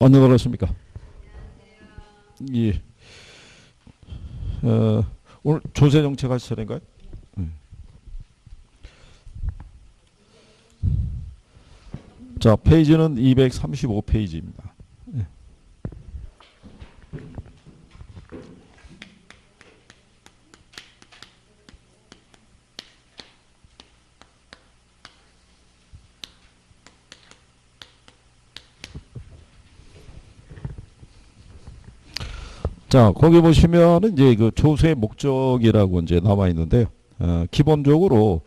언제 들어오십니까? 예. 오늘 조세 정책 하실 차례인가요? 자, 페이지는 235페이지입니다. 자, 거기 보시면은 이제 그 조세 목적이라고 이제 나와 있는데요. 기본적으로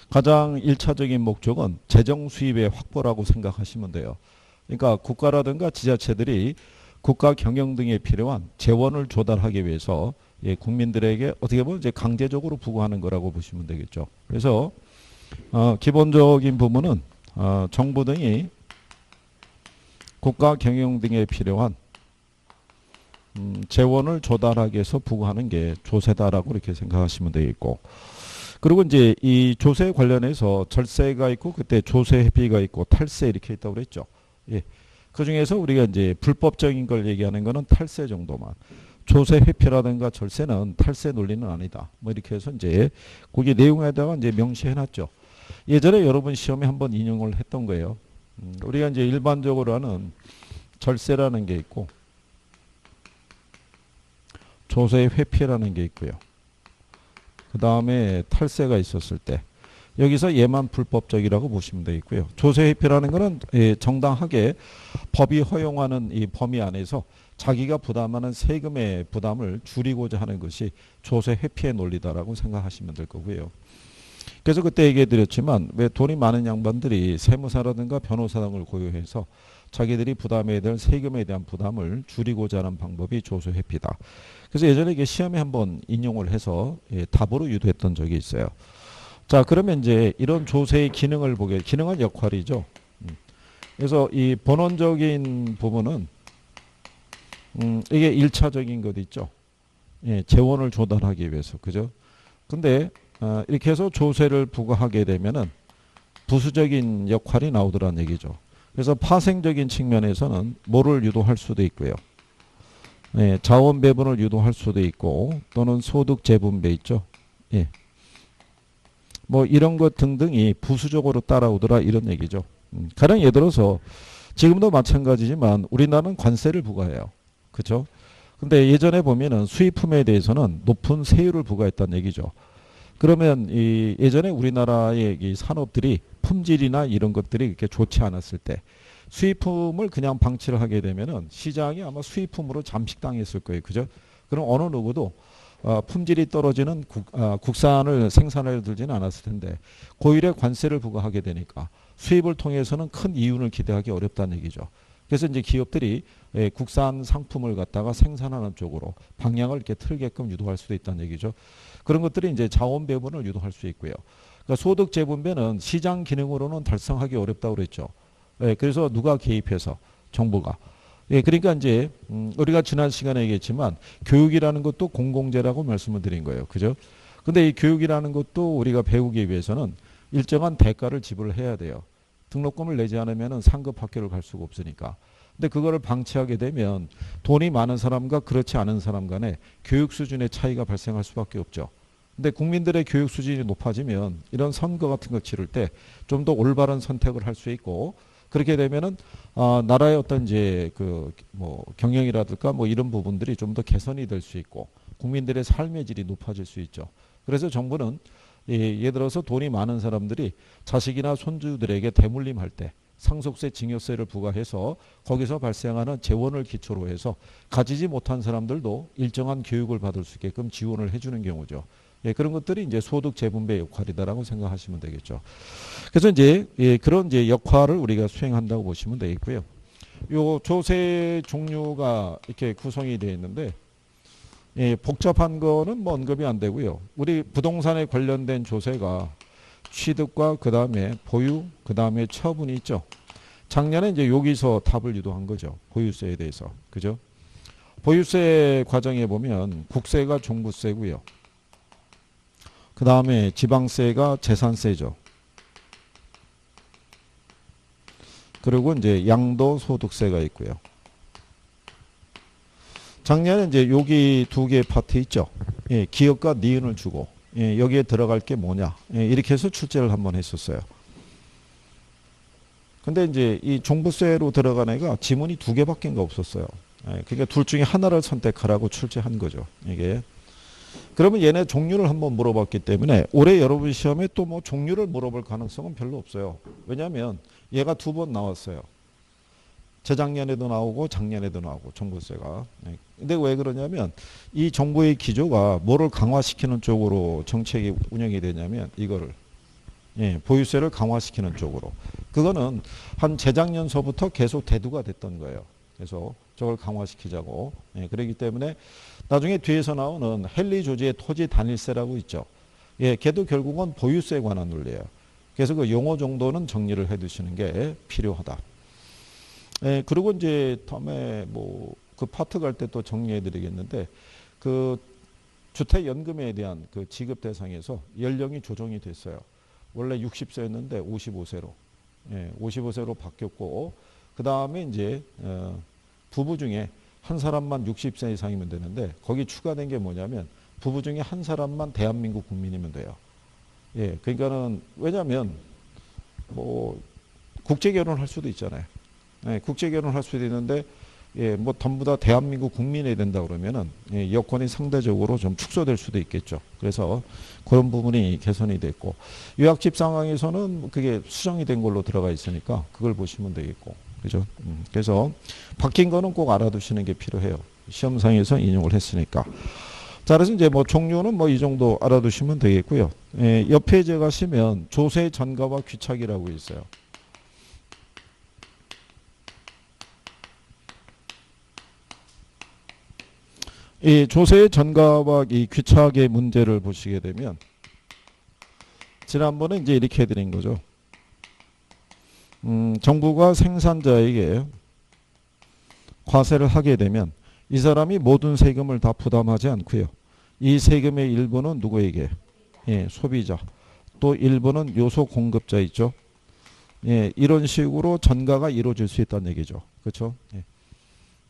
가장 1차적인 목적은 재정 수입의 확보라고 생각하시면 돼요. 그러니까 국가라든가 지자체들이 국가 경영 등에 필요한 재원을 조달하기 위해서 국민들에게 어떻게 보면 이제 강제적으로 부과하는 거라고 보시면 되겠죠. 그래서 기본적인 부분은 정부 등이 국가 경영 등에 필요한 재원을 조달하기 위해서 부과하는 게 조세다라고 이렇게 생각하시면 되겠고, 그리고 이제 이 조세 관련해서 절세가 있고 그때 조세 회피가 있고 탈세 이렇게 있다고 그랬죠. 예. 그 중에서 우리가 이제 불법적인 걸 얘기하는 거는 탈세 정도만. 조세 회피라든가 절세는 탈세 논리는 아니다. 뭐 이렇게 해서 이제 거기 내용에다가 이제 명시해 놨죠. 예전에 여러분 시험에 한번 인용을 했던 거예요. 우리가 이제 일반적으로 하는 절세라는 게 있고 조세 회피라는 게 있고요. 그 다음에 탈세가 있었을 때 여기서 얘만 불법적이라고 보시면 되겠고요. 조세 회피라는 것은 정당하게 법이 허용하는 이 범위 안에서 자기가 부담하는 세금의 부담을 줄이고자 하는 것이 조세 회피의 논리다라고 생각하시면 될 거고요. 그래서 그때 얘기해 드렸지만 왜 돈이 많은 양반들이 세무사라든가 변호사 등을 고용해서 자기들이 부담해야 될 세금에 대한 부담을 줄이고자 하는 방법이 조세 회피다. 그래서 예전에 이게 시험에 한번 인용을 해서 답으로 유도했던 적이 있어요. 자, 그러면 이제 이런 조세의 기능을 보게, 기능은 역할이죠. 그래서 이 본원적인 부분은 이게 1차적인 것 있죠. 재원을 조달하기 위해서, 그죠? 근데 이렇게 해서 조세를 부과하게 되면은 부수적인 역할이 나오더란 얘기죠. 그래서 파생적인 측면에서는 뭐를 유도할 수도 있고요. 자원 배분을 유도할 수도 있고 또는 소득 재분배 있죠. 예. 뭐 이런 것 등등이 부수적으로 따라오더라 이런 얘기죠. 가령 예를 들어서 지금도 마찬가지지만 우리나라는 관세를 부과해요. 그렇죠? 근데 예전에 보면은 수입품에 대해서는 높은 세율을 부과했다는 얘기죠. 그러면 이 예전에 우리나라의 이 산업들이 품질이나 이런 것들이 이렇게 좋지 않았을 때 수입품을 그냥 방치를 하게 되면은 시장이 아마 수입품으로 잠식당했을 거예요. 그죠? 그럼 어느 누구도 품질이 떨어지는 국산을 생산을 들지는 않았을 텐데 고율의 관세를 부과하게 되니까 수입을 통해서는 큰 이윤을 기대하기 어렵다는 얘기죠. 그래서 이제 기업들이 국산 상품을 갖다가 생산하는 쪽으로 방향을 이렇게 틀게끔 유도할 수도 있다는 얘기죠. 그런 것들이 이제 자원 배분을 유도할 수 있고요. 그러니까 소득 재분배는 시장 기능으로는 달성하기 어렵다고 그랬죠. 그래서 누가 개입해서 정부가. 그러니까 이제 우리가 지난 시간에 얘기했지만 교육이라는 것도 공공재라고 말씀을 드린 거예요. 그죠? 근데 이 교육이라는 것도 우리가 배우기 위해서는 일정한 대가를 지불해야 돼요. 등록금을 내지 않으면 상급 학교를 갈 수가 없으니까. 근데 그거를 방치하게 되면 돈이 많은 사람과 그렇지 않은 사람 간에 교육 수준의 차이가 발생할 수밖에 없죠. 근데 국민들의 교육 수준이 높아지면 이런 선거 같은 거 치를 때 좀 더 올바른 선택을 할 수 있고 그렇게 되면은 나라의 어떤 이제 그 뭐 경영이라든가 뭐 이런 부분들이 좀 더 개선이 될 수 있고 국민들의 삶의 질이 높아질 수 있죠. 그래서 정부는 예를 들어서 돈이 많은 사람들이 자식이나 손주들에게 대물림할 때 상속세, 증여세를 부과해서 거기서 발생하는 재원을 기초로 해서 가지지 못한 사람들도 일정한 교육을 받을 수 있게끔 지원을 해주는 경우죠. 그런 것들이 이제 소득 재분배 역할이다라고 생각하시면 되겠죠. 그래서 이제 그런 이제 역할을 우리가 수행한다고 보시면 되겠고요. 요 조세 종류가 이렇게 구성이 되어 있는데 복잡한 거는 뭐 언급이 안 되고요. 우리 부동산에 관련된 조세가 취득과 그 다음에 보유, 그 다음에 처분이 있죠. 작년에 이제 여기서 답을 유도한 거죠. 보유세에 대해서. 그죠? 보유세 과정에 보면 국세가 종부세고요. 그 다음에 지방세가 재산세죠. 그리고 이제 양도소득세가 있고요. 작년에 이제 여기 두 개의 파트 있죠. 예, 기업과 니은을 주고 예, 여기에 들어갈 게 뭐냐 예, 이렇게 해서 출제를 한번 했었어요. 근데 이제 이 종부세로 들어간 애가 지문이 두 개밖에 없었어요. 예, 그러니까 둘 중에 하나를 선택하라고 출제한 거죠. 이게 그러면 얘네 종류를 한번 물어봤기 때문에 올해 여러분 시험에 또 뭐 종류를 물어볼 가능성은 별로 없어요. 왜냐하면 얘가 두 번 나왔어요. 재작년에도 나오고 작년에도 나오고 종부세가. 근데 왜 그러냐면 이 정부의 기조가 뭐를 강화시키는 쪽으로 정책이 운영이 되냐면 이거를 예, 보유세를 강화시키는 쪽으로. 그거는 한 재작년서부터 계속 대두가 됐던 거예요. 그래서 저걸 강화시키자고. 예, 그렇기 때문에 나중에 뒤에서 나오는 헨리 조지의 토지 단일세라고 있죠. 예, 걔도 결국은 보유세에 관한 논리예요. 그래서 그 용어 정도는 정리를 해 두시는 게 필요하다. 예, 그리고 이제 다음에 뭐 그 파트 갈 때 또 정리해 드리겠는데 그 주택연금에 대한 그 지급 대상에서 연령이 조정이 됐어요. 원래 60세였는데 55세로. 예, 55세로 바뀌었고 그 다음에 이제 부부 중에 한 사람만 60세 이상이면 되는데 거기 추가된 게 뭐냐면 부부 중에 한 사람만 대한민국 국민이면 돼요. 예, 그러니까는 왜냐하면 뭐 국제 결혼할 수도 있잖아요. 예, 국제 결혼할 수도 있는데 예, 뭐 전부 다 대한민국 국민이 된다 그러면은 예, 여건이 상대적으로 좀 축소될 수도 있겠죠. 그래서 그런 부분이 개선이 됐고 유학집 상황에서는 그게 수정이 된 걸로 들어가 있으니까 그걸 보시면 되겠고 그죠? 그래서 바뀐 거는 꼭 알아두시는 게 필요해요. 시험상에서 인용을 했으니까. 자, 그래서 이제 뭐 종류는 뭐 이 정도 알아두시면 되겠고요. 예, 옆에 제가 가시면 조세 전가와 귀착이라고 있어요. 이 조세 전가와 이 귀착의 문제를 보시게 되면 지난번에 이제 이렇게 해드린 거죠. 정부가 생산자에게 과세를 하게 되면 이 사람이 모든 세금을 다 부담하지 않고요. 이 세금의 일부는 누구에게? 예, 소비자. 또 일부는 요소 공급자 있죠. 예, 이런 식으로 전가가 이루어질 수 있다는 얘기죠. 그렇죠? 예.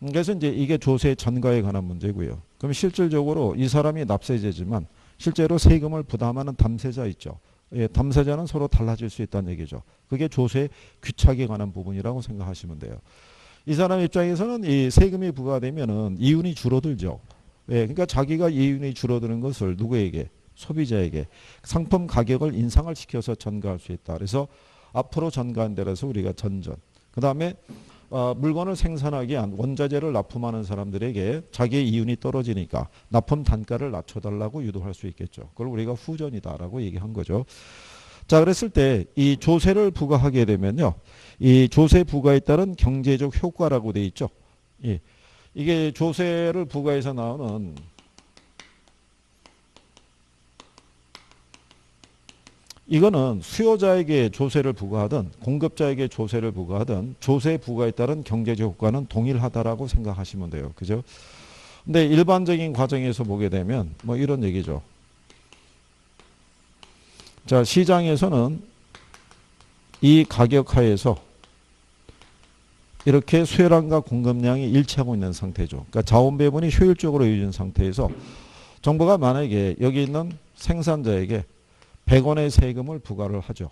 그래서 이제 이게 조세 전가에 관한 문제고요. 그럼 실질적으로 이 사람이 납세자지만 실제로 세금을 부담하는 담세자 있죠. 예, 담세자는 서로 달라질 수 있다는 얘기죠. 그게 조세 귀착에 관한 부분이라고 생각하시면 돼요. 이 사람 입장에서는 이 세금이 부과되면은 이윤이 줄어들죠. 예, 그러니까 자기가 이윤이 줄어드는 것을 누구에게? 소비자에게 상품 가격을 인상을 시켜서 전가할 수 있다. 그래서 앞으로 전가한 데라서 우리가 전전. 그 다음에 물건을 생산하기 위한 원자재를 납품하는 사람들에게 자기의 이윤이 떨어지니까 납품 단가를 낮춰달라고 유도할 수 있겠죠. 그걸 우리가 후전이다라고 얘기한 거죠. 자, 그랬을 때 이 조세를 부과하게 되면요. 이 조세 부과에 따른 경제적 효과라고 돼 있죠. 예. 이게 조세를 부과해서 나오는 이거는 수요자에게 조세를 부과하든 공급자에게 조세를 부과하든 조세 부과에 따른 경제적 효과는 동일하다라고 생각하시면 돼요. 그죠? 근데 일반적인 과정에서 보게 되면 뭐 이런 얘기죠. 자, 시장에서는 이 가격 하에서 이렇게 수요량과 공급량이 일치하고 있는 상태죠. 그러니까 자원 배분이 효율적으로 이루어진 상태에서 정부가 만약에 여기 있는 생산자에게 100원의 세금을 부과를 하죠.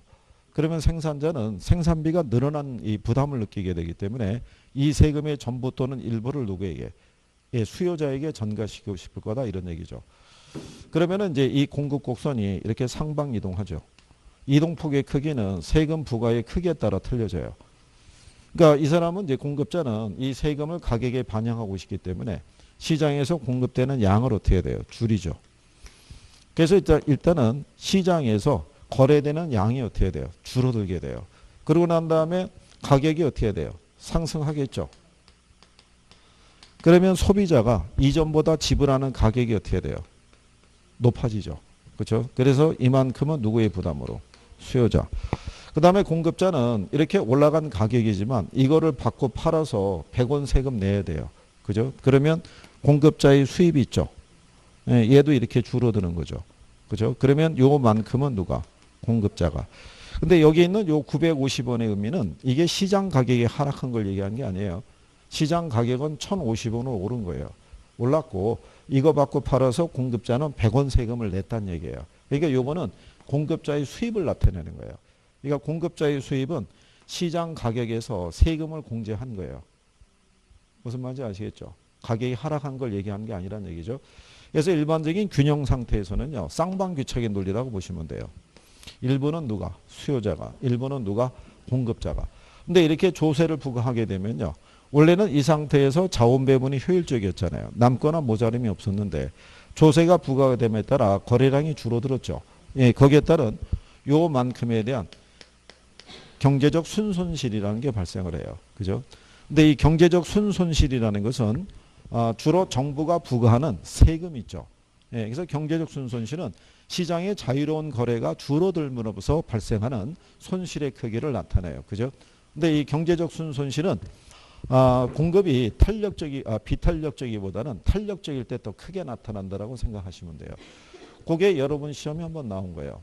그러면 생산자는 생산비가 늘어난 이 부담을 느끼게 되기 때문에 이 세금의 전부 또는 일부를 누구에게? 예, 수요자에게 전가시키고 싶을 거다 이런 얘기죠. 그러면은 이제 이 공급 곡선이 이렇게 상방 이동하죠. 이동폭의 크기는 세금 부과의 크기에 따라 틀려져요. 그러니까 이 사람은 이제 공급자는 이 세금을 가격에 반영하고 있기 때문에 시장에서 공급되는 양을 어떻게 해야 돼요? 줄이죠. 그래서 일단은 시장에서 거래되는 양이 어떻게 해야 돼요? 줄어들게 돼요. 그러고 난 다음에 가격이 어떻게 해야 돼요? 상승하겠죠. 그러면 소비자가 이전보다 지불하는 가격이 어떻게 해야 돼요? 높아지죠. 그렇죠? 그래서 이만큼은 누구의 부담으로? 수요자. 그 다음에 공급자는 이렇게 올라간 가격이지만 이거를 받고 팔아서 100원 세금 내야 돼요. 그죠? 그러면 공급자의 수입이 있죠. 예, 얘도 이렇게 줄어드는 거죠. 그죠? 그러면 요만큼은 누가? 공급자가. 근데 여기 있는 요 950원의 의미는 이게 시장 가격이 하락한 걸 얘기한 게 아니에요. 시장 가격은 1,050원으로 오른 거예요. 올랐고 이거 받고 팔아서 공급자는 100원 세금을 냈다는 얘기예요. 그러니까 요거는 공급자의 수입을 나타내는 거예요. 그러니까 공급자의 수입은 시장 가격에서 세금을 공제한 거예요. 무슨 말인지 아시겠죠? 가격이 하락한 걸 얘기하는 게 아니란 얘기죠. 그래서 일반적인 균형 상태에서는요. 쌍방규칙의 논리라고 보시면 돼요. 일부는 누가? 수요자가. 일부는 누가? 공급자가. 근데 이렇게 조세를 부과하게 되면요. 원래는 이 상태에서 자원 배분이 효율적이었잖아요. 남거나 모자림이 없었는데 조세가 부과가 됨에 따라 거래량이 줄어들었죠. 예, 거기에 따른 요만큼에 대한 경제적 순손실이라는 게 발생을 해요. 그죠? 근데 이 경제적 순손실이라는 것은 주로 정부가 부과하는 세금 있죠. 예, 그래서 경제적 순손실은 시장의 자유로운 거래가 줄어들므로부터 발생하는 손실의 크기를 나타내요. 그죠? 근데 이 경제적 순손실은 공급이 비탄력적이보다는 탄력적일 때 더 크게 나타난다라고 생각하시면 돼요. 그게 여러분 시험에 한번 나온 거예요.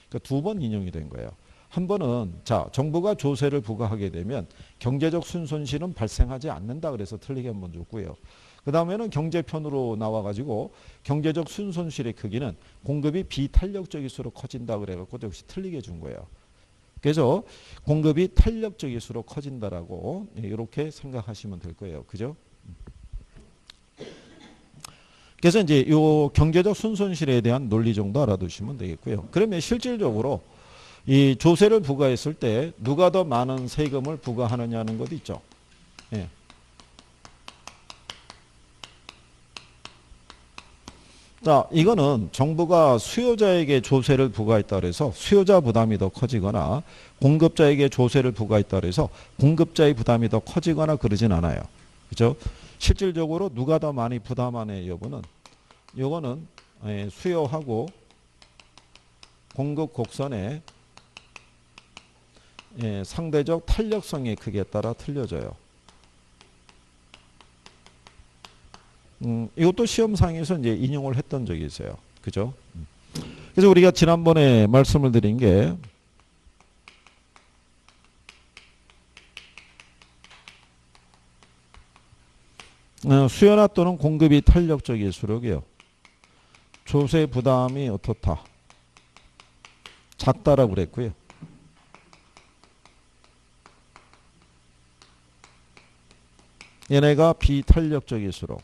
그러니까 2번 인용이 된 거예요. 한 번은 정부가 조세를 부과하게 되면 경제적 순손실은 발생하지 않는다 그래서 틀리게 한번 줬고요. 그 다음에는 경제편으로 나와가지고 경제적 순손실의 크기는 공급이 비탄력적일수록 커진다 그래갖고 역시 틀리게 준 거예요. 그래서 공급이 탄력적일수록 커진다라고 이렇게 생각하시면 될 거예요. 그죠? 그래서 이제 요 경제적 순손실에 대한 논리 정도 알아두시면 되겠고요. 그러면 실질적으로 이 조세를 부과했을 때 누가 더 많은 세금을 부과하느냐는 것 있죠. 예. 자, 이거는 정부가 수요자에게 조세를 부과했다 그래서 수요자 부담이 더 커지거나 공급자에게 조세를 부과했다 그래서 공급자의 부담이 더 커지거나 그러진 않아요. 그죠? 실질적으로 누가 더 많이 부담하는 여부는 요거는 수요하고 공급 곡선의 상대적 탄력성의 크기에 따라 틀려져요. 이것도 시험상에서 이제 인용을 했던 적이 있어요. 그죠? 그래서 우리가 지난번에 말씀을 드린 게 수요나 또는 공급이 탄력적일수록이요. 조세 부담이 어떻다? 작다라고 그랬고요. 얘네가 비탄력적일수록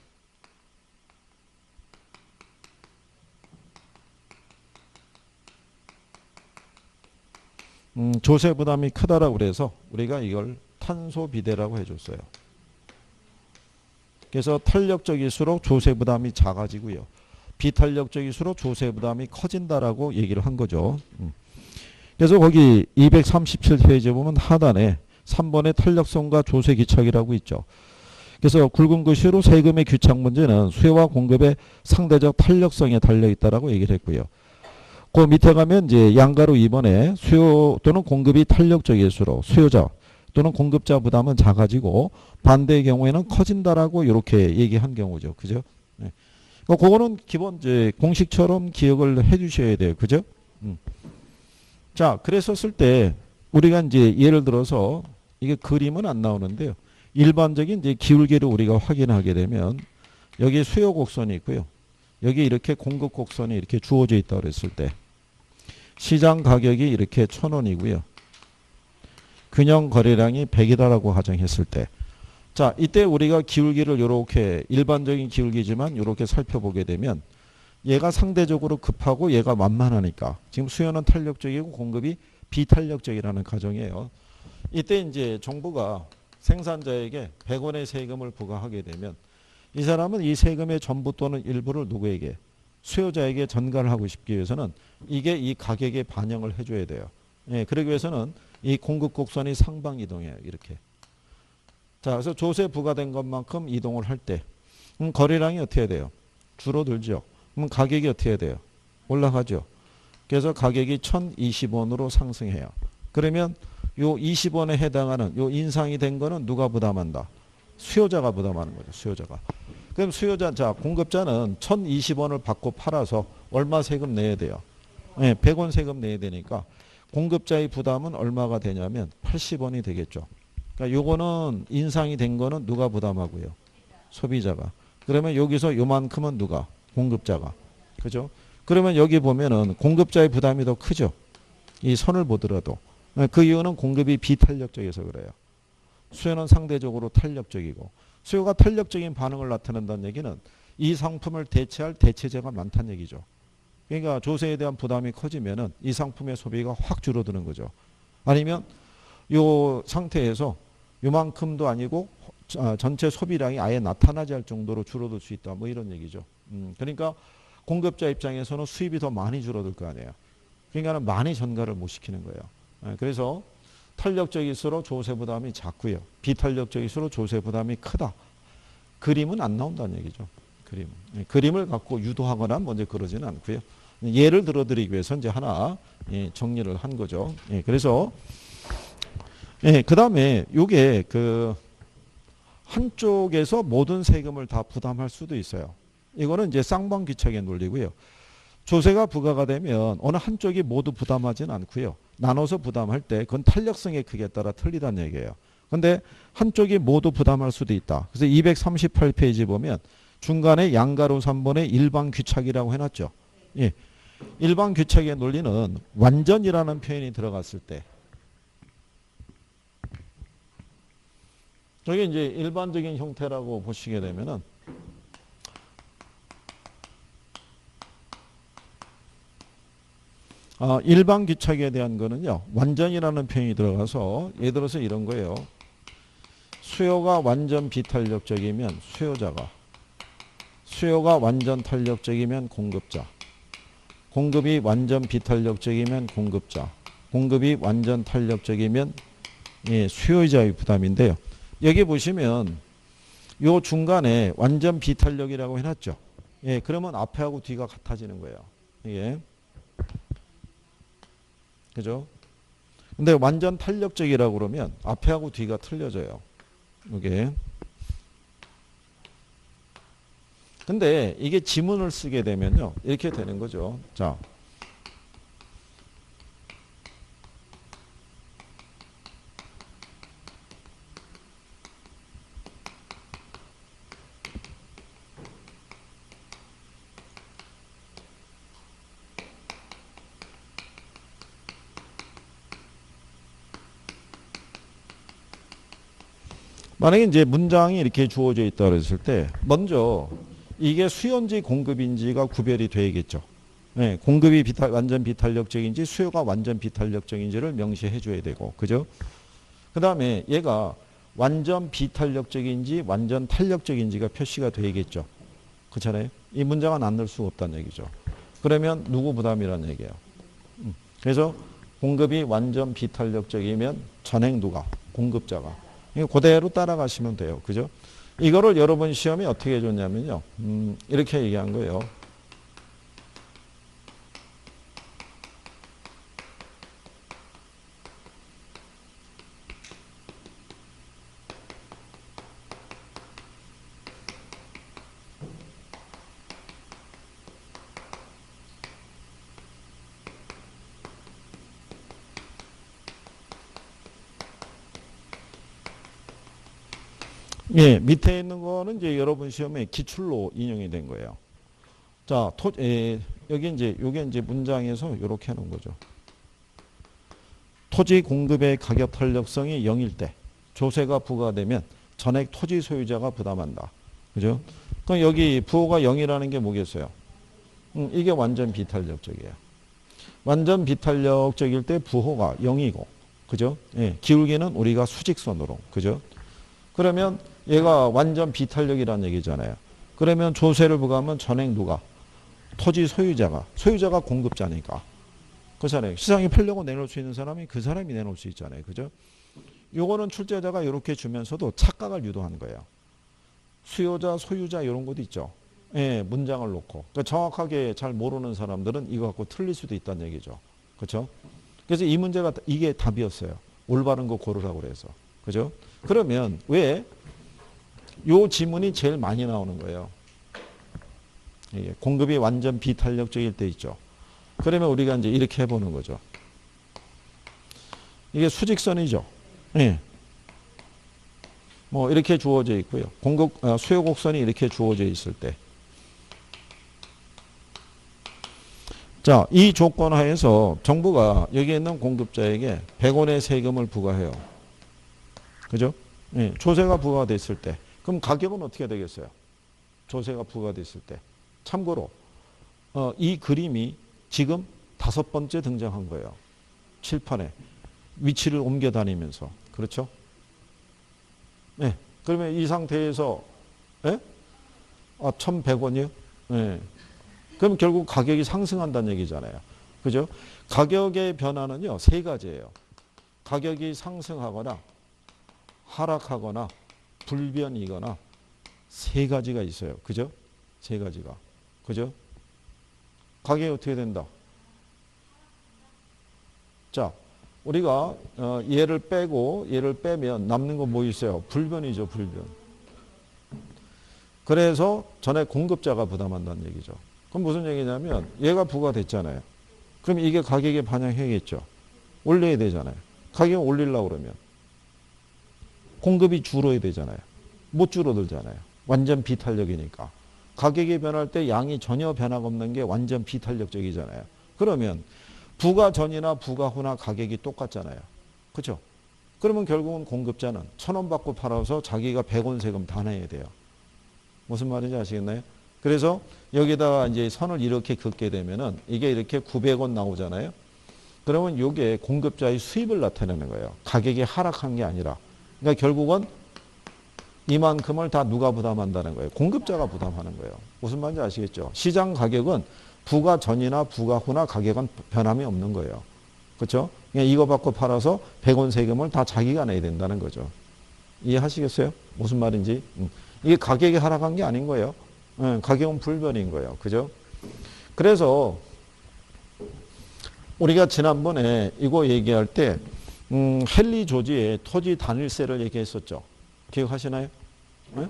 조세 부담이 크다라고 그래서 우리가 이걸 탄소 비대라고 해줬어요. 그래서 탄력적일수록 조세 부담이 작아지고요. 비탄력적일수록 조세 부담이 커진다라고 얘기를 한 거죠. 그래서 거기 237페이지에 보면 하단에 3번의 탄력성과 조세 기착이라고 있죠. 그래서 굵은 글씨로 세금의 귀착 문제는 수요와 공급의 상대적 탄력성에 달려있다라고 얘기를 했고요. 그 밑에 가면 이제 양가로 2번에 수요 또는 공급이 탄력적일수록 수요자 또는 공급자 부담은 작아지고 반대의 경우에는 커진다라고 이렇게 얘기한 경우죠. 그죠? 네. 그거는 기본 이제 공식처럼 기억을 해 주셔야 돼요. 그죠? 자, 그랬었을 때 우리가 이제 예를 들어서 이게 그림은 안 나오는데요. 일반적인 이제 기울기를 우리가 확인하게 되면 여기 수요 곡선이 있고요. 여기 이렇게 공급 곡선이 이렇게 주어져 있다 그랬을 때 시장 가격이 이렇게 1,000원이고요. 균형 거래량이 100이다라고 가정했을 때 자, 이때 우리가 기울기를 이렇게 일반적인 기울기지만 이렇게 살펴보게 되면 얘가 상대적으로 급하고 얘가 만만하니까 지금 수요는 탄력적이고 공급이 비탄력적이라는 가정이에요. 이때 이제 정부가 생산자에게 100원의 세금을 부과하게 되면 이 사람은 이 세금의 전부 또는 일부를 누구에게? 수요자에게 전가를 하고 싶기 위해서는 이게 이 가격에 반영을 해줘야 돼요. 예, 그러기 위해서는 이 공급 곡선이 상방 이동해요. 이렇게. 자, 그래서 조세 부과된 것만큼 이동을 할 때 거래량이 어떻게 돼요? 줄어들죠. 그럼 가격이 어떻게 돼요? 올라가죠. 그래서 가격이 1,020원으로 상승해요. 그러면 요 20원에 해당하는 요 인상이 된 거는 누가 부담한다? 수요자가 부담하는 거죠. 수요자가. 그럼 자, 공급자는 1,020원을 받고 팔아서 얼마 세금 내야 돼요? 네, 100원 세금 내야 되니까 공급자의 부담은 얼마가 되냐면 80원이 되겠죠. 그러니까 요거는 인상이 된 거는 누가 부담하고요? 소비자가. 그러면 여기서 요만큼은 누가? 공급자가. 그죠? 그러면 여기 보면은 공급자의 부담이 더 크죠. 이 선을 보더라도. 그 이유는 공급이 비탄력적이어서 그래요. 수요는 상대적으로 탄력적이고, 수요가 탄력적인 반응을 나타낸다는 얘기는 이 상품을 대체할 대체재가 많다는 얘기죠. 그러니까 조세에 대한 부담이 커지면은 이 상품의 소비가 확 줄어드는 거죠. 아니면 이 상태에서 요만큼도 아니고 전체 소비량이 아예 나타나지 않을 정도로 줄어들 수 있다. 뭐 이런 얘기죠. 그러니까 공급자 입장에서는 수입이 더 많이 줄어들 거 아니에요. 그러니까 많이 전가를 못 시키는 거예요. 그래서 탄력적일수록 조세 부담이 작고요. 비탄력적일수록 조세 부담이 크다. 그림은 안 나온다는 얘기죠. 그림을 갖고 유도하거나 먼저 그러지는 않고요. 예를 들어드리기 위해서 이제 하나 정리를 한 거죠. 그래서 그 다음에 요게 그 한쪽에서 모든 세금을 다 부담할 수도 있어요. 이거는 이제 쌍방귀착의 논리고요. 조세가 부과가 되면 어느 한쪽이 모두 부담하지는 않고요. 나눠서 부담할 때 그건 탄력성의 크기에 따라 틀리다는 얘기예요. 근데 한쪽이 모두 부담할 수도 있다. 그래서 238페이지 보면 중간에 양가로 3번에 일방귀착이라고 해놨죠. 예. 일방귀착의 논리는 완전이라는 표현이 들어갔을 때 저게 이제 일반적인 형태라고 보시게 되면은 일반귀착에 대한 거는요. 완전이라는 표현이 들어가서 예를 들어서 이런 거예요. 수요가 완전 비탄력적이면 수요가 완전 탄력적이면 공급자, 공급이 완전 비탄력적이면 공급이 완전 탄력적이면 수요자의 부담인데요. 여기 보시면 요 중간에 완전 비탄력이라고 해놨죠. 그러면 앞에하고 뒤가 같아지는 거예요. 이게. 그죠? 근데 완전 탄력적이라고 그러면 앞에하고 뒤가 틀려져요. 이게. 근데 이게 지문을 쓰게 되면요. 이렇게 되는 거죠. 자. 만약에 이제 문장이 이렇게 주어져 있다 그랬을 때 먼저 이게 수요인지 공급인지가 구별이 되겠죠. 공급이 완전 비탄력적인지 수요가 완전 비탄력적인지를 명시해 줘야 되고, 그죠? 그 다음에 얘가 완전 비탄력적인지 완전 탄력적인지가 표시가 되겠죠. 그렇잖아요. 이 문장은 안 넣을 수가 없다는 얘기죠. 그러면 누구 부담이라는 얘기예요. 그래서 공급이 완전 비탄력적이면 전액 누가? 공급자가. 그대로 따라가시면 돼요. 그죠? 이거를 여러분 시험에 어떻게 해줬냐면요. 이렇게 얘기한 거예요. 밑에 있는 거는 이제 여러분 시험에 기출로 인용이 된 거예요. 자, 여기 이제 요게 이제 문장에서 이렇게 하는 거죠. 토지 공급의 가격 탄력성이 0일 때 조세가 부과되면 전액 토지 소유자가 부담한다. 그죠? 그럼 여기 부호가 0이라는 게 뭐겠어요? 이게 완전 비탄력적이에요. 완전 비탄력적일 때 부호가 0이고, 그죠? 기울기는 우리가 수직선으로, 그죠? 그러면 얘가 완전 비탄력이라는 얘기잖아요. 그러면 조세를 부과하면 전액 누가? 토지 소유자가 공급자니까. 그렇잖아요. 시장에 팔려고 내놓을 수 있는 사람이 그 사람이 내놓을 수 있잖아요. 그죠? 요거는 출제자가 이렇게 주면서도 착각을 유도한 거예요. 수요자, 소유자 이런 것도 있죠. 문장을 놓고. 그러니까 정확하게 잘 모르는 사람들은 이거 갖고 틀릴 수도 있다는 얘기죠. 그렇죠? 그래서 이 문제가 이게 답이었어요. 올바른 거 고르라고 그래서. 그죠? 그러면 왜 요 지문이 제일 많이 나오는 거예요. 공급이 완전 비탄력적일 때 있죠. 그러면 우리가 이제 이렇게 해보는 거죠. 이게 수직선이죠. 뭐 이렇게 주어져 있고요. 수요 곡선이 이렇게 주어져 있을 때. 자, 이 조건 하에서 정부가 여기 있는 공급자에게 100원의 세금을 부과해요. 그죠? 예, 조세가 부과됐을 때. 그럼 가격은 어떻게 되겠어요? 조세가 부과됐을 때. 참고로 이 그림이 지금 5번째 등장한 거예요. 칠판에. 위치를 옮겨 다니면서. 그렇죠? 네. 그러면 이 상태에서, 예? 1,100원이요? 예. 그럼 결국 가격이 상승한다는 얘기잖아요. 그죠? 가격의 변화는요, 세 가지예요. 가격이 상승하거나, 하락하거나, 불변이거나, 세 가지가 있어요. 그죠? 세 가지가. 그죠? 가격이 어떻게 된다? 자, 우리가 얘를 빼고 얘를 빼면 남는 거 뭐 있어요? 불변이죠, 불변. 그래서 전에 공급자가 부담한다는 얘기죠. 그럼 무슨 얘기냐면 얘가 부과됐잖아요. 그럼 이게 가격에 반영해야겠죠. 올려야 되잖아요. 가격 올리려고 그러면 공급이 줄어야 되잖아요. 못 줄어들잖아요. 완전 비탄력이니까. 가격이 변할 때 양이 전혀 변화가 없는 게 완전 비탄력적이잖아요. 그러면 부과 전이나 부과 후나 가격이 똑같잖아요. 그렇죠? 그러면 결국은 공급자는 1,000원 받고 팔아서 자기가 100원 세금 다 내야 돼요. 무슨 말인지 아시겠나요? 그래서 여기다가 이제 선을 이렇게 긋게 되면은 이게 이렇게 900원 나오잖아요. 그러면 이게 공급자의 수입을 나타내는 거예요. 가격이 하락한 게 아니라. 그러니까 결국은 이만큼을 다 누가 부담한다는 거예요. 공급자가 부담하는 거예요. 무슨 말인지 아시겠죠? 시장 가격은 부가 전이나 부가 후나 가격은 변함이 없는 거예요. 그렇죠? 그냥 이거 받고 팔아서 100원 세금을 다 자기가 내야 된다는 거죠. 이해하시겠어요? 무슨 말인지? 이게 가격이 하락한 게 아닌 거예요. 가격은 불변인 거예요. 그죠? 그래서 우리가 지난번에 이거 얘기할 때 헨리 조지의 토지 단일세를 얘기했었죠. 기억하시나요? 네?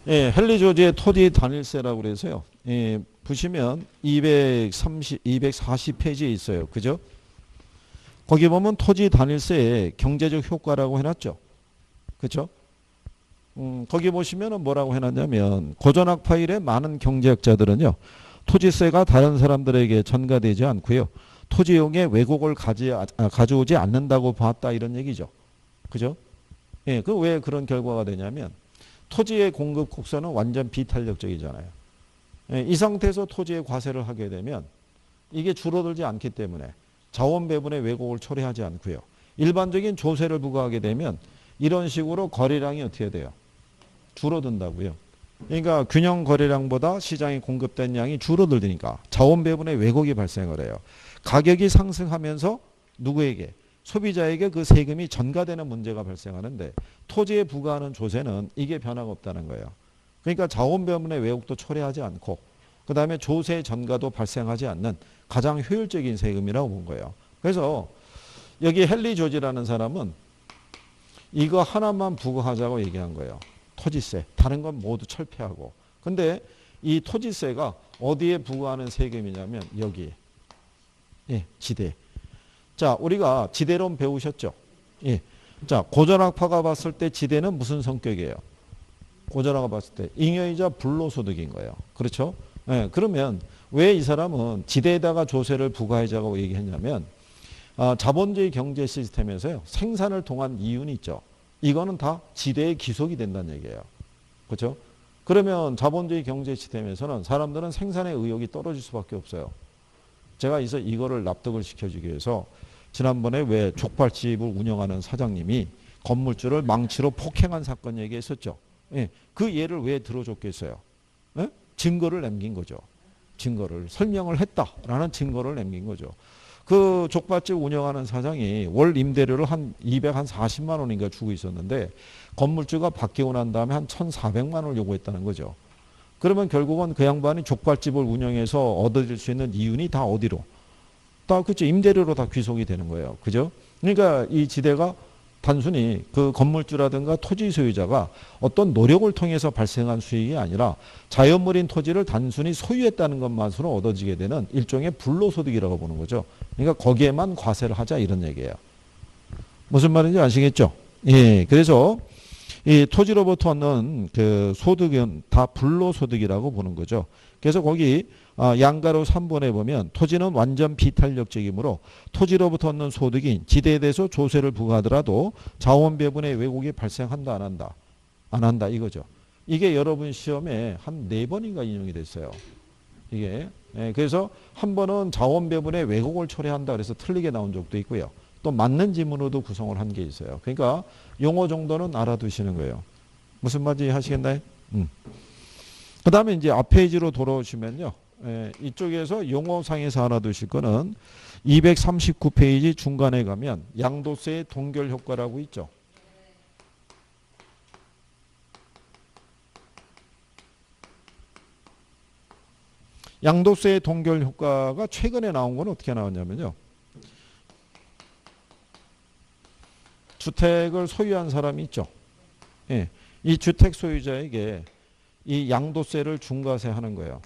예, 헨리 조지의 토지 단일세라고 그래서요. 예, 보시면 240페이지에 있어요. 그죠? 거기 보면 토지 단일세의 경제적 효과라고 해놨죠. 그렇죠? 거기 보시면 뭐라고 해놨냐면 고전학 파일의 많은 경제학자들은요. 토지세가 다른 사람들에게 전가되지 않고요. 토지용의 왜곡을 가져오지 않는다고 봤다 이런 얘기죠. 그죠? 예, 그 왜 그런 결과가 되냐면 토지의 공급 곡선은 완전 비탄력적이잖아요. 예, 이 상태에서 토지에 과세를 하게 되면 이게 줄어들지 않기 때문에 자원 배분의 왜곡을 초래하지 않고요. 일반적인 조세를 부과하게 되면 이런 식으로 거래량이 어떻게 돼요? 줄어든다고요. 그러니까 균형 거래량보다 시장에 공급된 양이 줄어들니까 자원 배분의 왜곡이 발생을 해요. 가격이 상승하면서 누구에게? 소비자에게 그 세금이 전가되는 문제가 발생하는데 토지에 부과하는 조세는 이게 변화가 없다는 거예요. 그러니까 자원 배분의 왜곡도 초래하지 않고 그 다음에 조세 전가도 발생하지 않는 가장 효율적인 세금이라고 본 거예요. 그래서 여기 헨리 조지라는 사람은 이거 하나만 부과하자고 얘기한 거예요. 토지세. 다른 건 모두 철폐하고. 근데 이 토지세가 어디에 부과하는 세금이냐면 여기. 예, 지대. 자, 우리가 지대론 배우셨죠? 예. 자, 고전학파가 봤을 때 지대는 무슨 성격이에요? 고전학파가 봤을 때 잉여이자 불로소득인 거예요. 그렇죠? 예, 그러면 왜 이 사람은 지대에다가 조세를 부과하자고 얘기했냐면 자본주의 경제 시스템에서요. 생산을 통한 이윤이 있죠. 이거는 다 지대의 기속이 된다는 얘기예요. 그렇죠? 그러면 자본주의 경제 시스템에서는 사람들은 생산의 의욕이 떨어질 수밖에 없어요. 제가 이거를 납득을 시켜주기 위해서 지난번에 왜 족발집을 운영하는 사장님이 건물주를 망치로 폭행한 사건 얘기했었죠. 예, 그 예를 왜 들어줬겠어요? 예? 증거를 남긴 거죠. 증거를 설명을 했다라는 증거를 남긴 거죠. 그 족발집 운영하는 사장이 월 임대료를 한 240만 원인가 주고 있었는데 건물주가 바뀌고 난 다음에 한 1,400만 원을 요구했다는 거죠. 그러면 결국은 그 양반이 족발집을 운영해서 얻을 수 있는 이윤이 다 어디로? 다 그죠. 임대료로 다 귀속이 되는 거예요. 그죠? 그러니까 이 지대가 단순히 그 건물주라든가 토지 소유자가 어떤 노력을 통해서 발생한 수익이 아니라 자연물인 토지를 단순히 소유했다는 것만으로 얻어지게 되는 일종의 불로소득이라고 보는 거죠. 그러니까 거기에만 과세를 하자 이런 얘기예요. 무슨 말인지 아시겠죠? 예, 그래서 이 토지로부터 얻는 그 소득은 다 불로소득이라고 보는 거죠. 그래서 거기 양가로 3번에 보면 토지는 완전 비탄력적이므로 토지로부터 얻는 소득이 지대에 대해서 조세를 부과하더라도 자원 배분의 왜곡이 발생한다 안 한다? 안 한다 이거죠. 이게 여러분 시험에 한 4번인가 인용이 됐어요. 이게 그래서 한 번은 자원 배분의 왜곡을 초래한다 그래서 틀리게 나온 적도 있고요. 또 맞는 지문으로도 구성을 한 게 있어요. 그러니까 용어 정도는 알아두시는 거예요. 무슨 말인지 하시겠나요? 그 다음에 이제 앞 페이지로 돌아오시면요. 이쪽에서 용어상에서 알아두실 거는 239페이지 중간에 가면 양도세의 동결 효과라고 있죠. 양도세의 동결 효과가 최근에 나온 건 어떻게 나왔냐면요. 주택을 소유한 사람이 있죠. 예, 이 주택 소유자에게 이 양도세를 중과세 하는 거예요.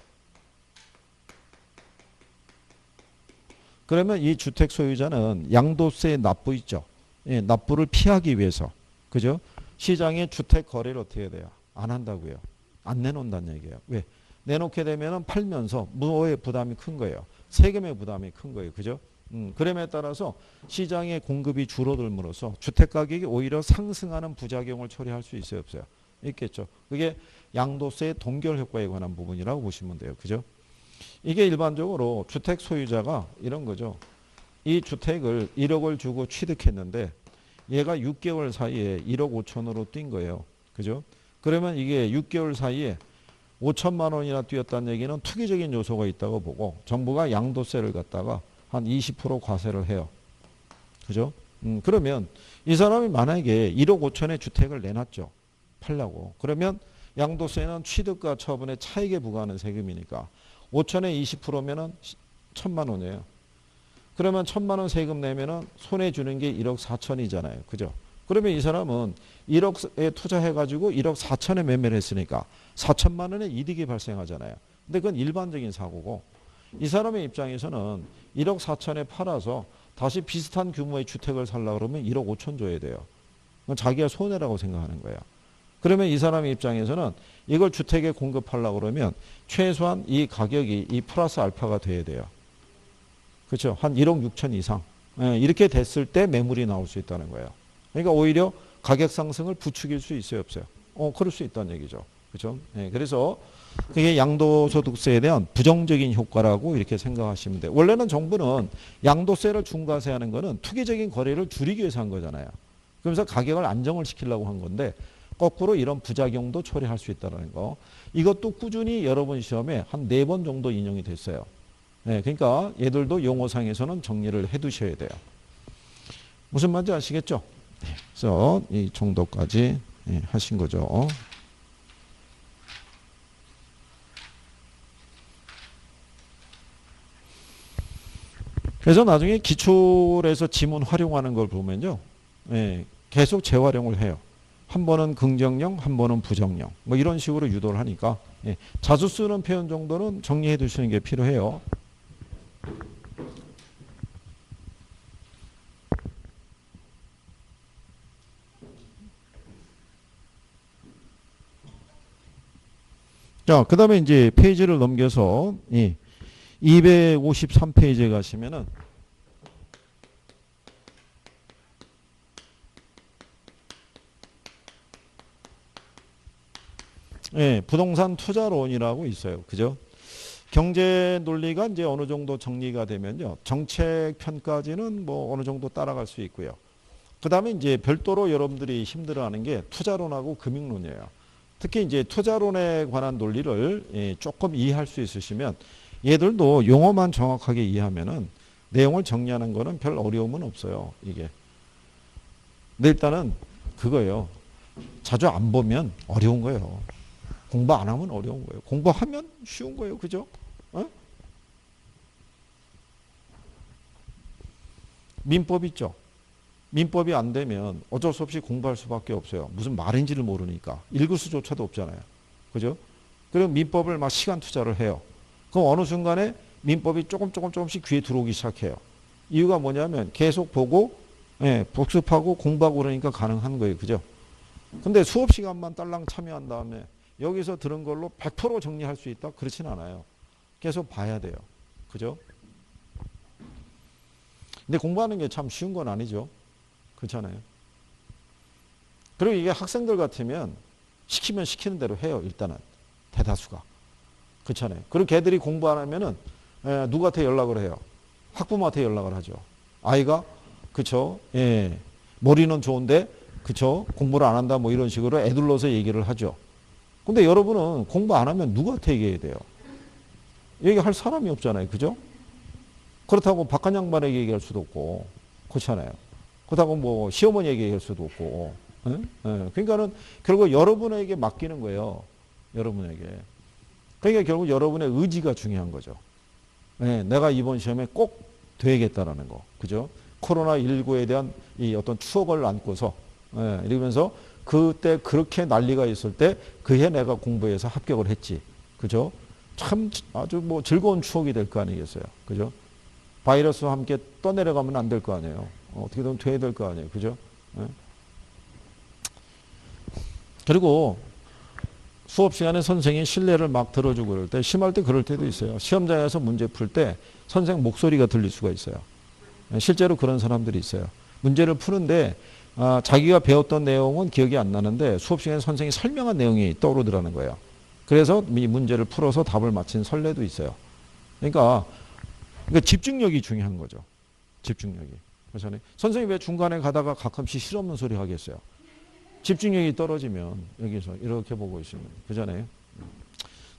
그러면 이 주택 소유자는 양도세 납부 있죠. 예, 납부를 피하기 위해서. 그죠? 시장에 주택 거래를 어떻게 해야 돼요? 안 한다고요. 안 내놓는다는 얘기예요. 왜? 내놓게 되면 팔면서 무허의 부담이 큰 거예요. 세금의 부담이 큰 거예요. 그죠? 그럼에 따라서 시장의 공급이 줄어들므로써 주택 가격이 오히려 상승하는 부작용을 초래할 수 있어요, 없어요? 있겠죠. 그게 양도세의 동결 효과에 관한 부분이라고 보시면 돼요. 그죠? 이게 일반적으로 주택 소유자가 이런 거죠. 이 주택을 1억을 주고 취득했는데 얘가 6개월 사이에 1억 5천으로 뛴 거예요. 그죠? 그러면 이게 6개월 사이에 5천만 원이나 뛰었다는 얘기는 투기적인 요소가 있다고 보고 정부가 양도세를 갖다가 한 20% 과세를 해요. 그죠? 그러면 이 사람이 만약에 1억 5천의 주택을 내놨죠. 팔려고. 그러면 양도세는 취득과 처분의 차익에 부과하는 세금이니까 5천에 20%면은 1천만 원이에요. 그러면 1천만 원 세금 내면은 손해 주는 게 1억 4천이잖아요. 그죠? 그러면 이 사람은 1억에 투자해가지고 1억 4천에 매매를 했으니까 4천만 원의 이득이 발생하잖아요. 근데 그건 일반적인 사고고 이 사람의 입장에서는 1억 4천에 팔아서 다시 비슷한 규모의 주택을 살려고 그러면 1억 5천 줘야 돼요. 그건 자기가 손해라고 생각하는 거예요. 그러면 이 사람의 입장에서는 이걸 주택에 공급하려고 그러면 최소한 이 가격이 이 플러스 알파가 돼야 돼요. 그렇죠? 한 1억 6천 이상. 이렇게 됐을 때 매물이 나올 수 있다는 거예요. 그러니까 오히려 가격 상승을 부추길 수 있어요, 없어요? 그럴 수 있다는 얘기죠. 그렇죠? 그래서 그게 양도소득세에 대한 부정적인 효과라고 이렇게 생각하시면 돼요. 원래는 정부는 양도세를 중과세하는 거는 투기적인 거래를 줄이기 위해서 한 거잖아요. 그러면서 가격을 안정을 시키려고 한 건데 거꾸로 이런 부작용도 초래할 수 있다는 거. 이것도 꾸준히 여러분 시험에 한 4번 정도 인용이 됐어요. 그러니까 얘들도 용어상에서는 정리를 해 두셔야 돼요. 무슨 말인지 아시겠죠? 그래서 이 정도까지 하신 거죠. 그래서 나중에 기출에서 지문 활용하는 걸 보면요. 계속 재활용을 해요. 한 번은 긍정형, 한 번은 부정형. 뭐 이런 식으로 유도를 하니까 자주 쓰는 표현 정도는 정리해 두시는 게 필요해요. 자, 그 다음에 이제 페이지를 넘겨서 253페이지에 가시면은 부동산 투자론이라고 있어요. 그죠? 경제 논리가 이제 어느 정도 정리가 되면요. 정책 편까지는 뭐 어느 정도 따라갈 수 있고요. 그 다음에 이제 별도로 여러분들이 힘들어하는 게 투자론하고 금융론이에요. 특히 이제 투자론에 관한 논리를 조금 이해할 수 있으시면 얘들도 용어만 정확하게 이해하면은 내용을 정리하는 거는 별 어려움은 없어요. 이게. 근데 일단은 그거예요. 자주 안 보면 어려운 거예요. 공부 안 하면 어려운 거예요. 공부하면 쉬운 거예요. 그죠? 민법 있죠? 민법이 안 되면 어쩔 수 없이 공부할 수밖에 없어요. 무슨 말인지를 모르니까. 읽을 수조차도 없잖아요. 그죠? 그리고 민법을 막 시간 투자를 해요. 그럼 어느 순간에 민법이 조금씩 귀에 들어오기 시작해요. 이유가 뭐냐면 계속 보고 복습하고 공부하고 그러니까 가능한 거예요. 그죠? 근데 수업 시간만 딸랑 참여한 다음에 여기서 들은 걸로 100% 정리할 수 있다? 그렇진 않아요. 계속 봐야 돼요. 그죠? 근데 공부하는 게 참 쉬운 건 아니죠. 그렇잖아요. 그리고 이게 학생들 같으면 시키면 시키는 대로 해요. 일단은 대다수가. 그렇잖아요. 그리고 걔들이 공부 안 하면은 누구한테 연락을 해요? 학부모한테 연락을 하죠. 아이가 그쵸? 예. 머리는 좋은데 그쵸? 공부를 안 한다 뭐 이런 식으로 애둘러서 얘기를 하죠. 근데 여러분은 공부 안 하면 누구한테 얘기해야 돼요? 얘기할 사람이 없잖아요. 그죠? 그렇다고 박한 양반에게 얘기할 수도 없고 그렇잖아요. 그렇다고 뭐 시어머니에게 얘기할 수도 없고 그러니까는 결국 여러분에게 맡기는 거예요. 여러분에게. 그러니까 결국 여러분의 의지가 중요한 거죠. 내가 이번 시험에 꼭 되겠다라는 거. 그죠? 코로나19에 대한 이 어떤 추억을 안고서 이러면서 그때 그렇게 난리가 있을 때 그해 내가 공부해서 합격을 했지. 그죠? 참 아주 뭐 즐거운 추억이 될 거 아니겠어요. 그죠? 바이러스와 함께 떠내려가면 안 될 거 아니에요. 어떻게든 돼야 될 거 아니에요. 그죠? 그리고 수업 시간에 선생이 실내를 막 들어주고 그럴 때 심할 때 그럴 때도 있어요. 시험장에서 문제 풀 때 선생 목소리가 들릴 수가 있어요. 실제로 그런 사람들이 있어요. 문제를 푸는데 자기가 배웠던 내용은 기억이 안 나는데 수업 시간에 선생이 설명한 내용이 떠오르더라는 거예요. 그래서 이 문제를 풀어서 답을 맞힌 선례도 있어요. 그러니까 집중력이 중요한 거죠. 집중력이. 그래서 선생님이 왜 중간에 가다가 가끔씩 실없는 소리 하겠어요? 집중력이 떨어지면 여기서 이렇게 보고 있으면 그잖아요.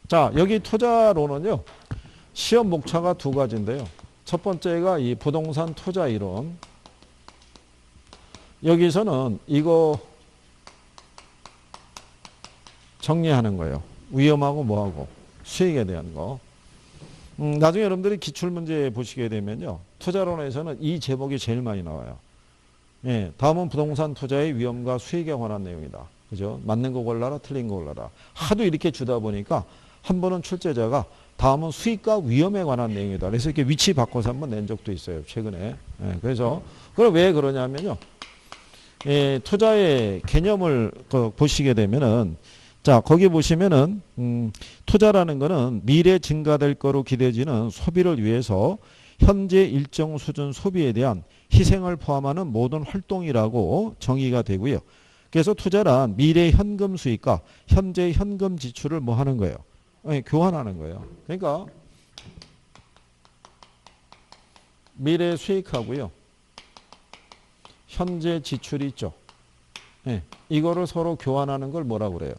자, 여기 투자론은요. 시험 목차가 두 가지인데요. 첫 번째가 이 부동산 투자 이론. 여기서는 이거 정리하는 거예요. 위험하고 뭐하고 수익에 대한 거. 나중에 여러분들이 기출문제 보시게 되면요. 투자론에서는 이 제목이 제일 많이 나와요. 예, 다음은 부동산 투자의 위험과 수익에 관한 내용이다. 그죠? 맞는 거 골라라, 틀린 거 골라라. 하도 이렇게 주다 보니까 한 번은 출제자가 다음은 수익과 위험에 관한 내용이다. 그래서 이렇게 위치 바꿔서 한번 낸 적도 있어요. 최근에. 예, 그래서 그럼 왜 그러냐면요. 예, 투자의 개념을 보시게 되면은 자, 거기 보시면은 투자라는 거는 미래 증가될 거로 기대지는 소비를 위해서 현재 일정 수준 소비에 대한 희생을 포함하는 모든 활동이라고 정의가 되고요. 그래서 투자란 미래 현금 수익과 현재 현금 지출을 뭐 하는 거예요? 교환하는 거예요. 그러니까 미래 수익하고요. 현재 지출이 있죠. 이거를 서로 교환하는 걸 뭐라고 그래요?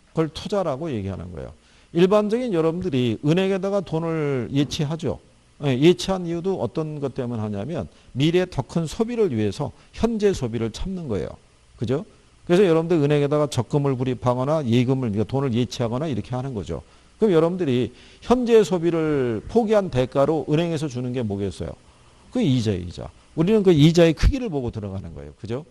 그걸 투자라고 얘기하는 거예요. 일반적인 여러분들이 은행에다가 돈을 예치하죠. 예치한 이유도 어떤 것 때문에 하냐면 미래에 더 큰 소비를 위해서 현재 소비를 참는 거예요. 그죠? 그래서 여러분들 은행에다가 적금을 불입하거나 예금을, 그러니까 돈을 예치하거나 이렇게 하는 거죠. 그럼 여러분들이 현재 소비를 포기한 대가로 은행에서 주는 게 뭐겠어요? 그 이자예요, 이자. 우리는 그 이자의 크기를 보고 들어가는 거예요. 그죠?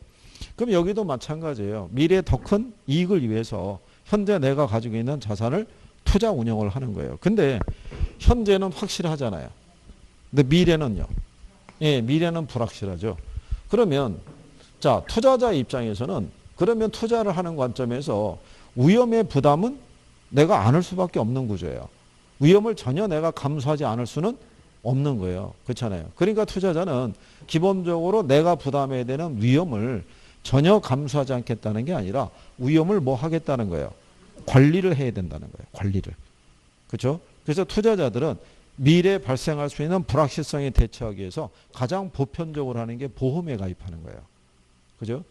그럼 여기도 마찬가지예요. 미래에 더 큰 이익을 위해서 현재 내가 가지고 있는 자산을 투자 운영을 하는 거예요. 근데 현재는 확실하잖아요. 근데 미래는요. 예, 미래는 불확실하죠. 그러면 자, 투자자 입장에서는 그러면 투자를 하는 관점에서 위험의 부담은 내가 안을 수밖에 없는 구조예요. 위험을 전혀 내가 감수하지 않을 수는 없는 거예요. 그렇잖아요. 그러니까 투자자는 기본적으로 내가 부담해야 되는 위험을 전혀 감수하지 않겠다는 게 아니라 위험을 뭐 하겠다는 거예요. 관리를 해야 된다는 거예요. 관리를. 그렇죠? 그래서 투자자들은 미래에 발생할 수 있는 불확실성에 대처하기 위해서 가장 보편적으로 하는 게 보험에 가입하는 거예요. 그죠?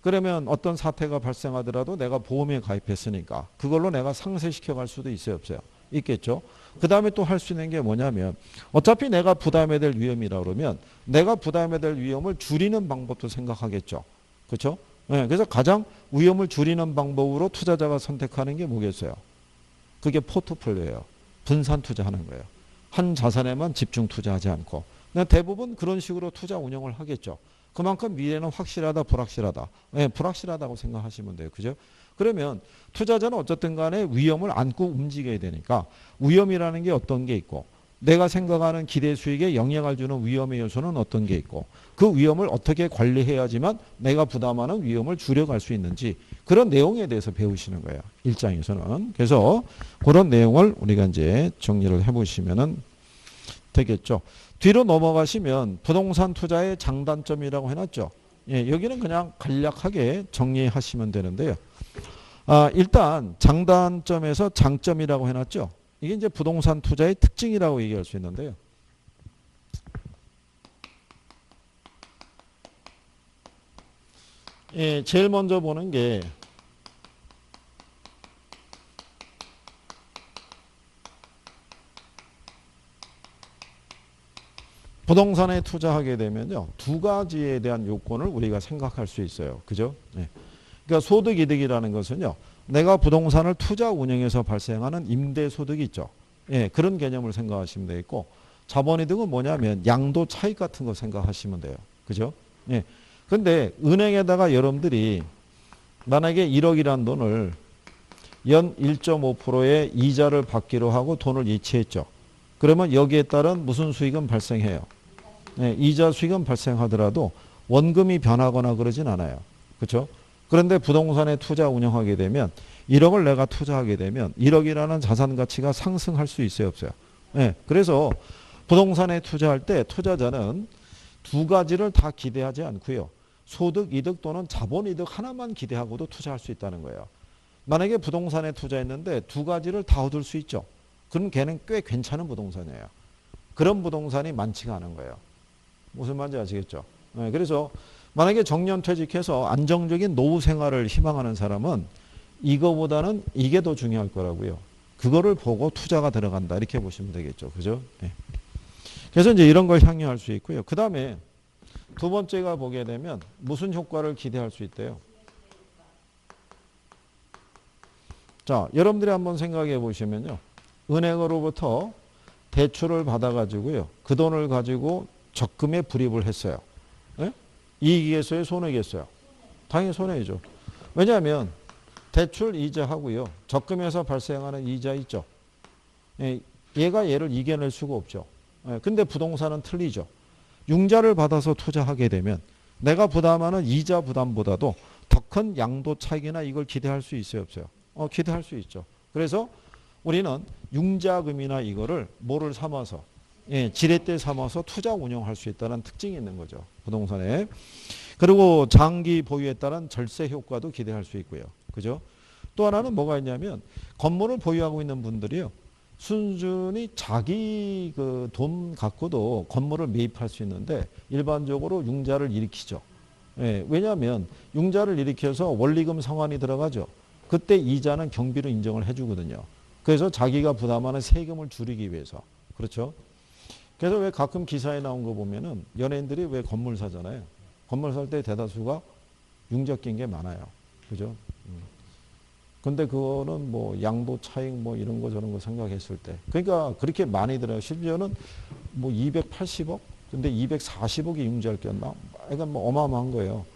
그러면 어떤 사태가 발생하더라도 내가 보험에 가입했으니까 그걸로 내가 상쇄시켜 갈 수도 있어요, 없어요? 있겠죠. 그 다음에 또 할 수 있는 게 뭐냐면 어차피 내가 부담해야 될 위험이라 그러면 내가 부담해야 될 위험을 줄이는 방법도 생각하겠죠. 그렇죠? 네, 그래서 가장 위험을 줄이는 방법으로 투자자가 선택하는 게 뭐겠어요? 그게 포트폴리오예요. 분산 투자하는 거예요. 한 자산에만 집중 투자하지 않고. 대부분 그런 식으로 투자 운영을 하겠죠. 그만큼 미래는 확실하다, 불확실하다. 예, 불확실하다고 생각하시면 돼요. 그죠? 그러면 투자자는 어쨌든 간에 위험을 안고 움직여야 되니까 위험이라는 게 어떤 게 있고 내가 생각하는 기대 수익에 영향을 주는 위험의 요소는 어떤 게 있고 그 위험을 어떻게 관리해야지만 내가 부담하는 위험을 줄여갈 수 있는지 그런 내용에 대해서 배우시는 거예요. 1장에서는. 그래서 그런 내용을 우리가 이제 정리를 해보시면은 되겠죠. 뒤로 넘어가시면 부동산 투자의 장단점이라고 해놨죠. 예, 여기는 그냥 간략하게 정리하시면 되는데요. 일단 장단점에서 장점이라고 해놨죠. 이게 이제 부동산 투자의 특징이라고 얘기할 수 있는데요. 예, 제일 먼저 보는 게 부동산에 투자하게 되면요. 두 가지에 대한 요건을 우리가 생각할 수 있어요. 그죠? 예. 그러니까 소득이득이라는 것은요. 내가 부동산을 투자 운영에서 발생하는 임대소득이 있죠. 예, 그런 개념을 생각하시면 되겠고 자본이득은 뭐냐면 양도 차익 같은 거 생각하시면 돼요. 그죠? 예. 근데 은행에다가 여러분들이 만약에 1억이란 돈을 연 1.5%의 이자를 받기로 하고 돈을 이체했죠. 그러면 여기에 따른 무슨 수익은 발생해요? 네, 이자 수익은 발생하더라도 원금이 변하거나 그러진 않아요. 그렇죠? 그런데 부동산에 투자 운영하게 되면 1억을 내가 투자하게 되면 1억이라는 자산 가치가 상승할 수 있어요, 없어요? 네, 그래서 부동산에 투자할 때 투자자는 두 가지를 다 기대하지 않고요. 소득, 이득 또는 자본 이득 하나만 기대하고도 투자할 수 있다는 거예요. 만약에 부동산에 투자했는데 두 가지를 다 얻을 수 있죠. 그럼 걔는 꽤 괜찮은 부동산이에요. 그런 부동산이 많지가 않은 거예요. 무슨 말인지 아시겠죠? 네, 그래서 만약에 정년퇴직해서 안정적인 노후 생활을 희망하는 사람은 이거보다는 이게 더 중요할 거라고요. 그거를 보고 투자가 들어간다 이렇게 보시면 되겠죠. 그죠? 네. 그래서 이제 이런 걸 향유할 수 있고요. 그 다음에 두 번째가 보게 되면 무슨 효과를 기대할 수 있대요? 자, 여러분들이 한번 생각해 보시면요. 은행으로부터 대출을 받아가지고요. 그 돈을 가지고 적금에 불입을 했어요. 네? 이익이겠어요? 손해겠어요? 당연히 손해죠. 왜냐하면 대출 이자하고요. 적금에서 발생하는 이자 있죠. 예, 얘가 얘를 이겨낼 수가 없죠. 예, 근데 부동산은 틀리죠. 융자를 받아서 투자하게 되면 내가 부담하는 이자 부담보다도 더 큰 양도 차익이나 이걸 기대할 수 있어요? 없어요? 기대할 수 있죠. 그래서 우리는 융자금이나 이거를 뭐를 삼아서 예, 지렛대 삼아서 투자 운용할 수 있다는 특징이 있는 거죠. 부동산에. 그리고 장기 보유에 따른 절세 효과도 기대할 수 있고요. 그죠? 또 하나는 뭐가 있냐면 건물을 보유하고 있는 분들이요. 순전히 자기 그 돈 갖고도 건물을 매입할 수 있는데 일반적으로 융자를 일으키죠. 예, 왜냐하면 융자를 일으켜서 원리금 상환이 들어가죠. 그때 이자는 경비로 인정을 해주거든요. 그래서 자기가 부담하는 세금을 줄이기 위해서. 그렇죠? 그래서 왜 가끔 기사에 나온 거 보면은 연예인들이 왜 건물 사잖아요. 건물 살 때 대다수가 융자 낀 게 많아요. 그죠? 근데 그거는 뭐 양도 차익 뭐 이런 거 저런 거 생각했을 때. 그러니까 그렇게 많이 들어요. 심지어는 뭐 280억? 근데 240억이 융자를 꼈나? 그러니까 뭐 어마어마한 거예요.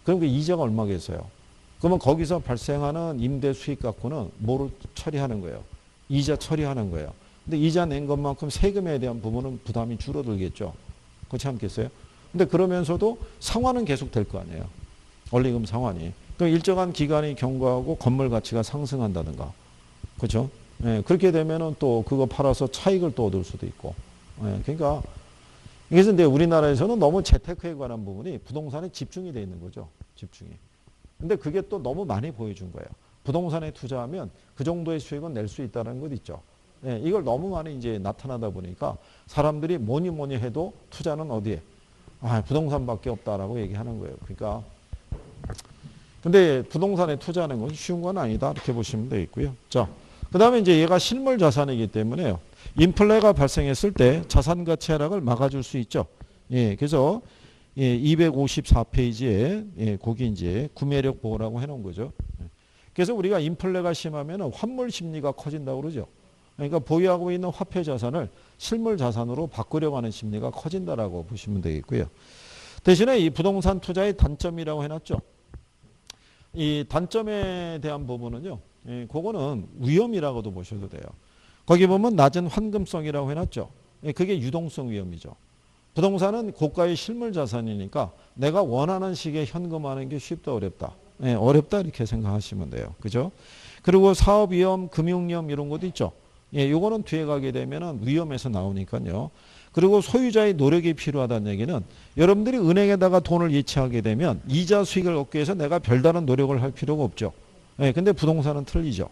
그럼 그 이자가 얼마겠어요? 그러면 거기서 발생하는 임대 수익 갖고는 뭐를 처리하는 거예요? 이자 처리하는 거예요. 근데 이자 낸 것만큼 세금에 대한 부분은 부담이 줄어들겠죠. 그렇지 않겠어요? 근데 그러면서도 상환은 계속 될 거 아니에요. 원리금 상환이. 그럼 일정한 기간이 경과하고 건물 가치가 상승한다든가. 그렇죠? 예, 그렇게 되면은 또 그거 팔아서 차익을 또 얻을 수도 있고. 예, 그러니까 그래서 근데 우리나라에서는 너무 재테크에 관한 부분이 부동산에 집중이 돼 있는 거죠. 집중이. 근데 그게 또 너무 많이 보여준 거예요. 부동산에 투자하면 그 정도의 수익은 낼 수 있다는 것 있죠. 예, 이걸 너무 많이 이제 나타나다 보니까 사람들이 뭐니 해도 투자는 어디에? 부동산밖에 없다라고 얘기하는 거예요. 그러니까 근데 부동산에 투자하는 건 쉬운 건 아니다. 이렇게 보시면 되겠고요. 자, 그 다음에 이제 얘가 실물 자산이기 때문에요. 인플레가 발생했을 때 자산 가치 하락을 막아줄 수 있죠. 예, 그래서 예, 254페이지에 예, 거기 이제 구매력 보호라고 해놓은 거죠. 그래서 우리가 인플레가 심하면 환물 심리가 커진다고 그러죠. 그러니까 보유하고 있는 화폐 자산을 실물 자산으로 바꾸려고 하는 심리가 커진다라고 보시면 되겠고요. 대신에 이 부동산 투자의 단점이라고 해놨죠. 이 단점에 대한 부분은요. 그거는 위험이라고도 보셔도 돼요. 거기 보면 낮은 환금성이라고 해놨죠. 그게 유동성 위험이죠. 부동산은 고가의 실물 자산이니까 내가 원하는 식의 현금화하는 게 쉽다 어렵다. 어렵다 이렇게 생각하시면 돼요. 그죠? 그리고 사업 위험, 금융 위험 이런 것도 있죠. 요거는 뒤에 가게 되면은 위험에서 나오니까요. 그리고 소유자의 노력이 필요하다는 얘기는 여러분들이 은행에다가 돈을 예치하게 되면 이자 수익을 얻기 위해서 내가 별다른 노력을 할 필요가 없죠. 근데 부동산은 틀리죠.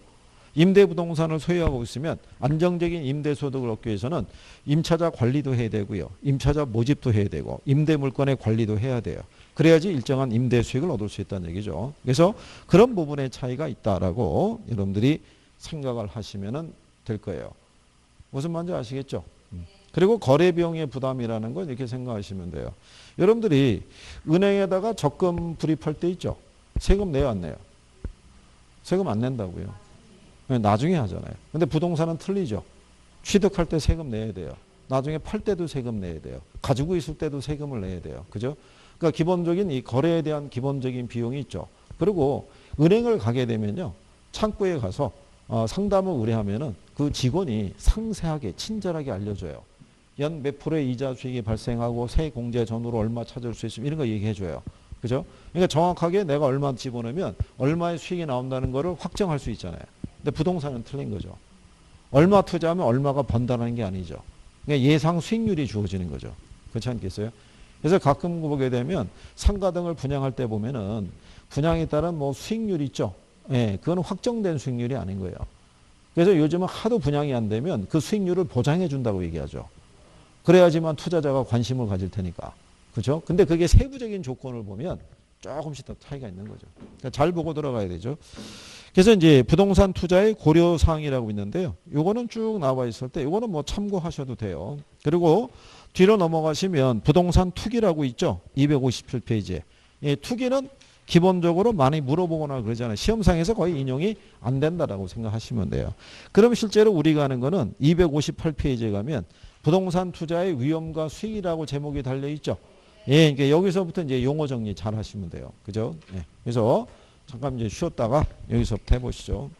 임대부동산을 소유하고 있으면 안정적인 임대소득을 얻기 위해서는 임차자 관리도 해야 되고요. 임차자 모집도 해야 되고 임대물건의 관리도 해야 돼요. 그래야지 일정한 임대 수익을 얻을 수 있다는 얘기죠. 그래서 그런 부분의 차이가 있다라고 여러분들이 생각을 하시면 될 거예요. 무슨 말인지 아시겠죠? 그리고 거래비용의 부담이라는 건 이렇게 생각하시면 돼요. 여러분들이 은행에다가 적금 불입할 때 있죠. 세금 내요 안 내요? 세금 안 낸다고요. 나중에 하잖아요. 근데 부동산은 틀리죠. 취득할 때 세금 내야 돼요. 나중에 팔 때도 세금 내야 돼요. 가지고 있을 때도 세금을 내야 돼요. 그죠? 그러니까 기본적인 이 거래에 대한 기본적인 비용이 있죠. 그리고 은행을 가게 되면요. 창구에 가서 상담을 의뢰하면은 그 직원이 상세하게 친절하게 알려줘요. 연 몇 프로의 이자 수익이 발생하고 세 공제 전후로 얼마 찾을 수 있으면 이런 거 얘기해줘요. 그죠? 그러니까 정확하게 내가 얼마 집어넣으면 얼마의 수익이 나온다는 거를 확정할 수 있잖아요. 근데 부동산은 틀린 거죠. 얼마 투자하면 얼마가 번다는 게 아니죠. 그러니까 예상 수익률이 주어지는 거죠. 그렇지 않겠어요? 그래서 가끔 보게 되면 상가 등을 분양할 때 보면은 분양에 따른 뭐 수익률이 있죠. 그건 확정된 수익률이 아닌 거예요. 그래서 요즘은 하도 분양이 안 되면 그 수익률을 보장해 준다고 얘기하죠. 그래야지만 투자자가 관심을 가질 테니까. 그죠? 근데 그게 세부적인 조건을 보면 조금씩 더 차이가 있는 거죠. 그러니까 잘 보고 들어가야 되죠. 그래서 이제 부동산 투자의 고려사항이라고 있는데요. 요거는 쭉 나와 있을 때 요거는 뭐 참고하셔도 돼요. 그리고 뒤로 넘어가시면 부동산 투기라고 있죠. 257페이지에. 투기는 기본적으로 많이 물어보거나 그러잖아요. 시험상에서 거의 인용이 안 된다라고 생각하시면 돼요. 그럼 실제로 우리가 하는 거는 258페이지에 가면 부동산 투자의 위험과 수익이라고 제목이 달려 있죠. 그러니까 여기서부터 이제 용어 정리 잘 하시면 돼요. 그죠? 그래서 잠깐 이제 쉬었다가 여기서부터 해보시죠.